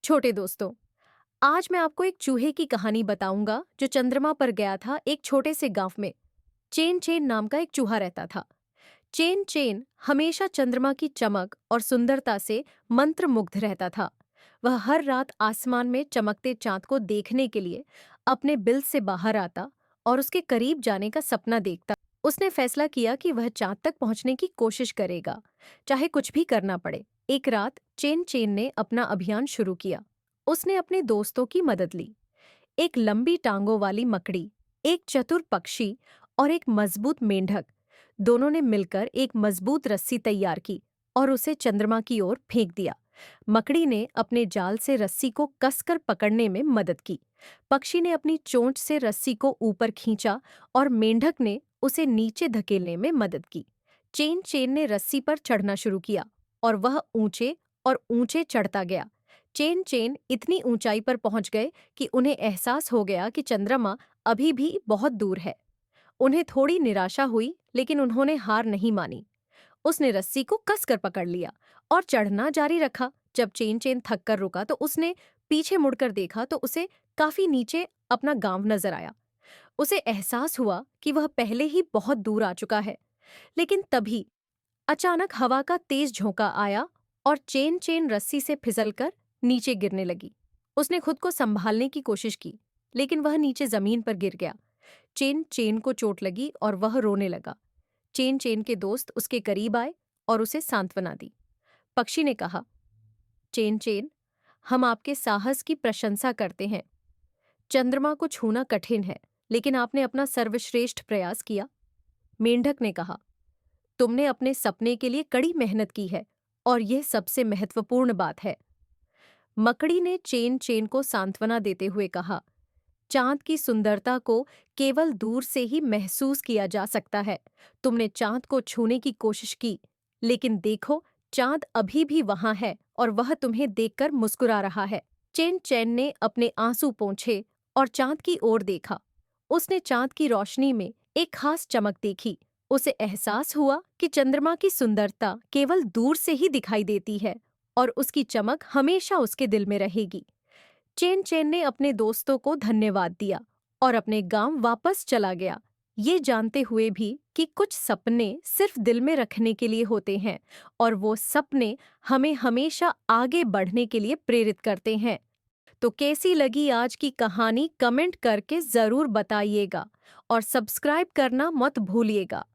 छोटे दोस्तों, आज मैं आपको एक चूहे की कहानी बताऊंगा जो चंद्रमा पर गया था। एक छोटे से गांव में चेन चेन नाम का एक चूहा रहता था। चेन चेन हमेशा चंद्रमा की चमक और सुंदरता से मंत्रमुग्ध रहता था। वह हर रात आसमान में चमकते चांद को देखने के लिए अपने बिल से बाहर आता और उसके करीब जाने का सपना देखता। उसने फैसला किया कि वह चांद तक पहुंचने की कोशिश करेगा, चाहे कुछ भी करना पड़े। एक रात चेन चेन ने अपना अभियान शुरू किया। उसने अपने दोस्तों की मदद ली। एक लंबी टांगों वाली मकड़ी, एक चतुर पक्षी और एक मजबूत मेंढक, दोनों ने मिलकर एक मजबूत रस्सी तैयार की और उसे चंद्रमा की ओर फेंक दिया। मकड़ी ने अपने जाल से रस्सी को कसकर पकड़ने में मदद की। पक्षी ने अपनी चोंच से रस्सी को ऊपर खींचा और मेंढक ने उसे नीचे धकेलने में मदद की। चेन चेन ने रस्सी पर चढ़ना शुरू किया और वह ऊंचे और ऊंचे चढ़ता गया। चेन चेन इतनी ऊंचाई पर पहुंच गए कि उन्हें एहसास हो गया कि चंद्रमा अभी भी बहुत दूर है। उन्हें थोड़ी निराशा हुई, लेकिन उन्होंने हार नहीं मानी। उसने रस्सी को कसकर पकड़ लिया और चढ़ना जारी रखा। जब चेन चेन थक कर रुका तो उसने पीछे मुड़कर देखा तो उसे काफी नीचे अपना गांव नजर आया। उसे एहसास हुआ कि वह पहले ही बहुत दूर आ चुका है। लेकिन तभी अचानक हवा का तेज झोंका आया और चेन चेन रस्सी से फिसलकर नीचे गिरने लगी। उसने खुद को संभालने की कोशिश की, लेकिन वह नीचे जमीन पर गिर गया। चेन चेन को चोट लगी और वह रोने लगा। चेन चेन के दोस्त उसके करीब आए और उसे सांत्वना दी। पक्षी ने कहा, चेन चेन, हम आपके साहस की प्रशंसा करते हैं। चंद्रमा को छूना कठिन है, लेकिन आपने अपना सर्वश्रेष्ठ प्रयास किया। मेंढक ने कहा, तुमने अपने सपने के लिए कड़ी मेहनत की है और यह सबसे महत्वपूर्ण बात है। मकड़ी ने चेन चेन को सांत्वना देते हुए कहा, चांद की सुंदरता को केवल दूर से ही महसूस किया जा सकता है। तुमने चांद को छूने की कोशिश की, लेकिन देखो, चांद अभी भी वहां है और वह तुम्हें देखकर मुस्कुरा रहा है। चेन चेन ने अपने आंसू पोंछे और चांद की ओर देखा। उसने चांद की रोशनी में एक खास चमक देखी। उसे एहसास हुआ कि चंद्रमा की सुंदरता केवल दूर से ही दिखाई देती है और उसकी चमक हमेशा उसके दिल में रहेगी। चेन चेन ने अपने दोस्तों को धन्यवाद दिया और अपने गांव वापस चला गया, ये जानते हुए भी कि कुछ सपने सिर्फ दिल में रखने के लिए होते हैं और वो सपने हमें हमेशा आगे बढ़ने के लिए प्रेरित करते हैं। तो कैसी लगी आज की कहानी, कमेंट करके जरूर बताइएगा और सब्सक्राइब करना मत भूलिएगा।